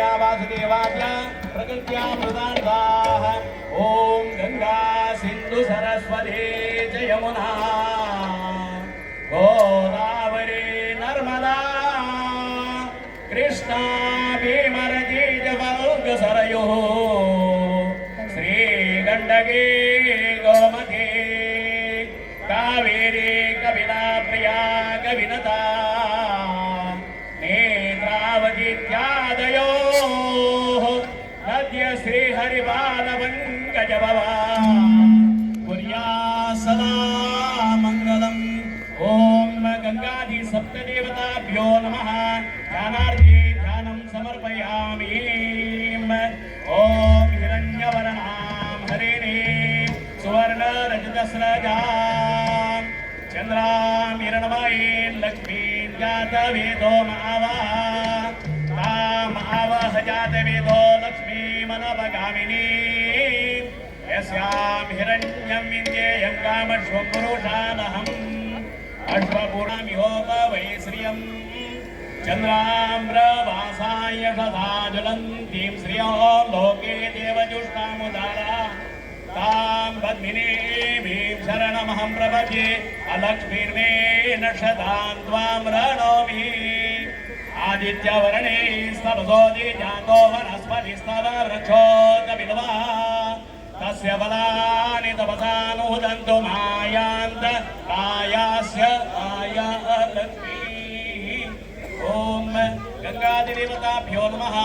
देव्या वासुदेवाच्या प्रकृत्या प्रदानताः ओम गंगा सिंधु सरस्वती च यमुना गोदावरी नर्मदा कृष्णा भीमरती जलौघ सरयोः श्रीगण्डकी गोमती कावेरी कपिला प्रयाग विनता नेत्रावतीत्यादयोः नद्य श्रीहरिबालपङ्कजभवा कुर्यात् सदा मङ्गलम् ॐ गंगादि सप्तदेवताभ्यो नमः ध्यानार्थे ध्यानं समर्पयामि ॐ हिरण्यवर्णां हरिणे सुवर्णरजतस्रजां चन्द्रां हिरण्मयीं लक्ष्मीं जातवेदो मावह जातवेदो लक्ष्मीमनवगामिनीं यस्यां हिरण्यं विद्येयं कामश्वं पुरुषानहम् अश्वपूर्णमिहोपवै श्रियं चन्द्राम्रवासाय सदा ज्वलन्तीं श्रियो लोके देवजुष्टामुदारा तां पद्मिनीं शरणमहं प्रपद्ये अलक्ष्मीर्मे नक्षतां त्वां प्रणोमि आदित्यवर्णे स्तरसोदि जातो वनस्पतिस्तव वृक्षोत्तमिलवा तस्य फलानि तपसानुदन्तु मायान्त कायास्य माया लक्ष्मीः ॐ गंगादिदेवताभ्यो नमः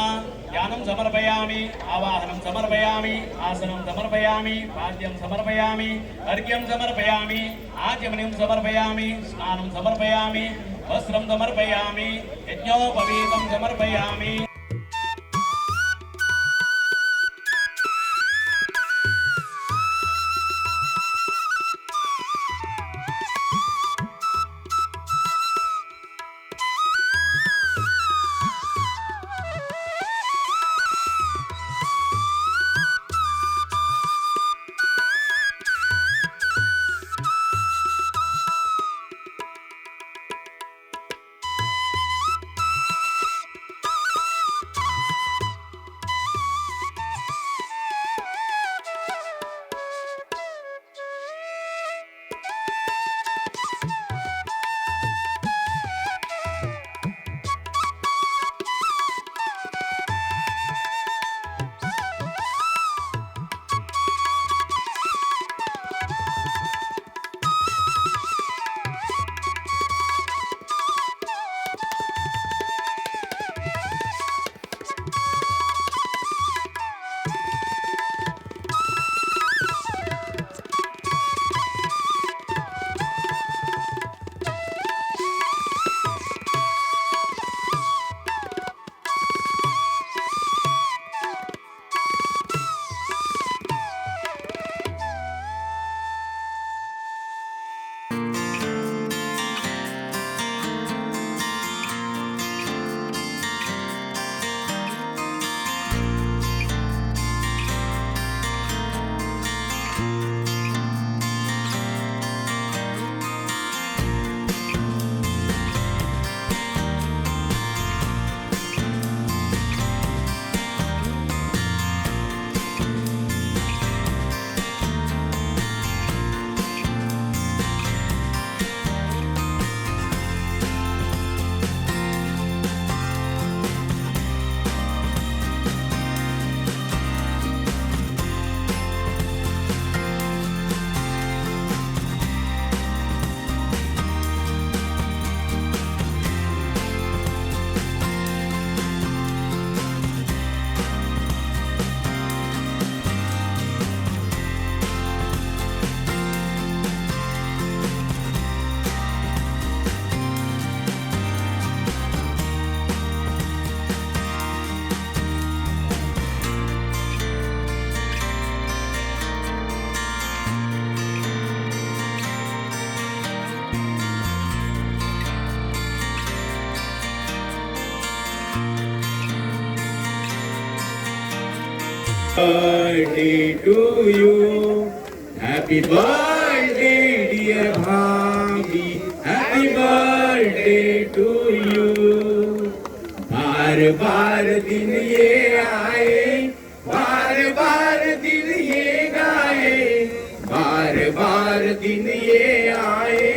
ध्यानं समर्पयामि आवाहनं समर्पयामि आसनं समर्पयामि पाद्यं समर्पयामि अर्घ्यं समर्पयामि आचमनीं समर्पयामि स्नानं समर्पयामि वस्त्रं समर्पयामि यज्ञोपवीतं समर्पयामि birthday to you. Happy birthday, dear Bhabhi. Happy birthday to you. बार बार दिन ये आए, बार बार दिन ये गाए, बार बार दिन ये आए,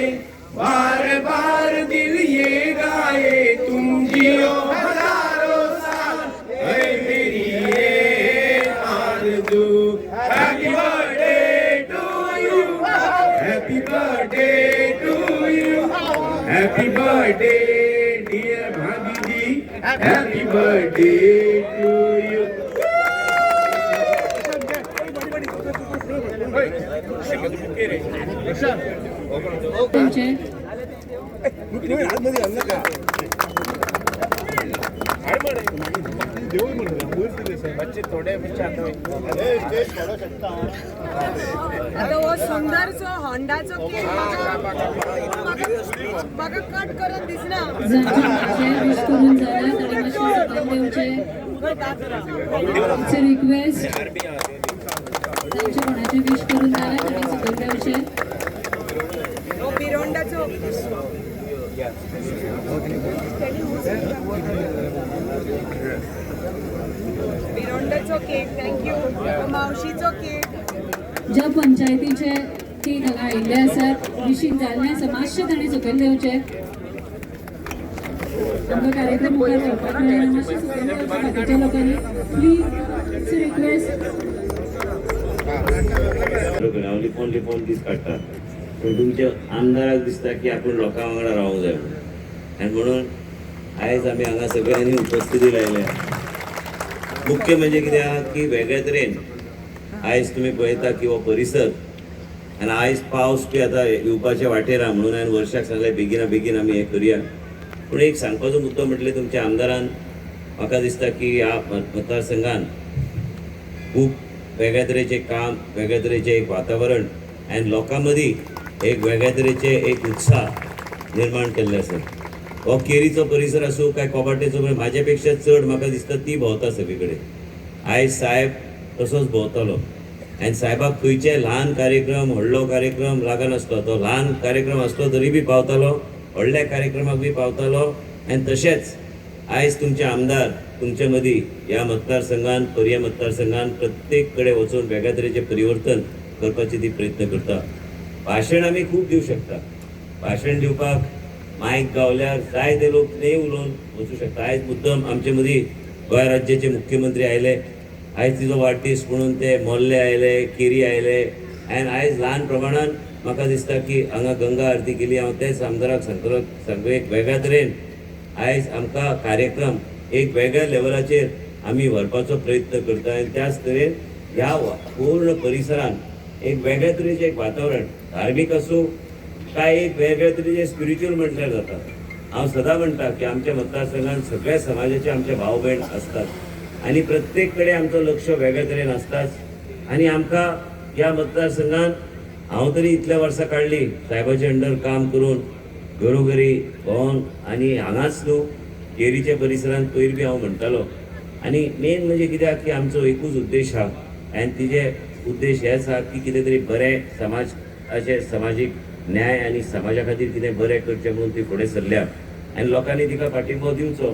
बार बार दिन ये गाए, तुम जियो हजारों साल है मेरी ये आरज़ू। Happy birthday to you, happy birthday to you, happy birthday dear bhabhi ji, happy birthday to you. आता वो सुंदरचो होंडाचो केक म्हाका कट करून दिसना. विश करून झाला तरी मातशें देवचे रिक्वेस्ट तांचे कोणाचे विश करून झाला तरी सकयल देवचे. वो बिरोंडाचो बिरोंडाचो केक थँक्यू. मावशीचो केक ज्या पंचायतीचे केक हांगा आयिल्ले आसात विशीक जाल्ले आसा मातशें तांणी सकयल देवचे. आमकां कार्यक्रम मुखार व्हरपाक मेळना मातशें सकयल देवचे बाकीच्या लोकांनी प्लीज रिक्वेस्ट. लिपोन लिपोन दीस काडटा पूण तुमच्या आमदाराक दिसता की आपूण लोकां वांगडा रावंक जाय म्हणून आनी म्हणून आयज आमी हांगा सगळ्यांनी उपस्थिती लायल्या. मुख्य म्हणजे कितें आहा की वेगळे तरेन आयज तुमी पळयता की हो परिसर आनी आयज पावस बी आतां येवपाच्या वाटेर आहा म्हणून हांवें वर्षाक सांगलें बेगिना बेगीन आमी हें करया. पूण एक सांगपाचो मुद्दो म्हटल्यार तुमच्या आमदारान म्हाका दिसता की ह्या मतदारसंघान खूब वेगळ्या तरेचें काम, वेगळ्या तरेचें एक वातावरण आनी लोकां मदीं एक वेगळ्या तरेचे एक उत्साह निर्माण केल्ले आसा. हो केरीचो परिसर आसूं काय कोबाटेचो, म्हाजे पेक्षा चड म्हाका दिसता ती भोंवता सगळे कडेन. आयज साहेब तसोच भोंवतालो आनी साहेबाक खंयचे ल्हान कार्यक्रम व्हडलो कार्यक्रम लागनासलो, तो ल्हान कार्यक्रम आसलो तरी बी पावतालो, व्हडल्या कार्यक्रमाक बी पावतालो. आनी तशेंच आयज तुमचे आमदार तुमचे मदीं ह्या मतदारसंघान पर्या मतदारसंघान प्रत्येक कडेन वचून वेगळ्या तरेचें परिवर्तन करपाची ती प्रयत्न करता. भाशण आमी खूब दिवंक शकता, भाशण दिवपाक मायक गावल्यार जायते लोक ते उलोवन वचूं शकता. आयज मुद्दम आमचे मदीं गोंय राज्याचे मुख्यमंत्री आयले, आयज तिजो वाडदीस म्हणून ते मोल्ले आयले, केरी आयले आनी आयज ल्हान प्रमाणान म्हाका दिसता की हांगा गंगा आरती केली. हांव तेच आमदाराक सांगतलो सांगू एक वेगळ्या तरेन आयज आमकां कार्यक्रम एक वेगळ्या लेवलाचेर आमी व्हरपाचो प्रयत्न करता आनी त्याच तरेन ह्या पूर्ण परिसरान एक वेगळ्या तरेचें एक वातावरण धार्मीक आसूं काय एक वेगळ्या तरेचें स्पिरिच्युअल म्हटल्यार जाता. हांव सदां म्हणटा की आमच्या मतदारसंघात सगळ्या समाजाचे आमचे भाव भयण असतात आनी प्रत्येक कडेन आमचो लक्ष वेगळ्या तरेन आसताच. आनी आमकां ह्या मतदारसंघान हांव तरी इतल्या वर्सां काडली साहेबाचे अंडर काम करून घरोघरी भोंवन आनी हांगाच न्हू केरीच्या परिसरांत पयर बी हांव म्हणटालो. आनी मेन म्हणजे कित्याक की आमचो एकूच उद्देश आहा आनी तिजे उद्देश हेच आहा की कितें तरी बरें समाजाचे समाजीक न्याय आनी समाजा खातीर कितें बरें करचें म्हणून ती फुडें सरल्या आनी लोकांनी तिका पाठिंबो दिवचो.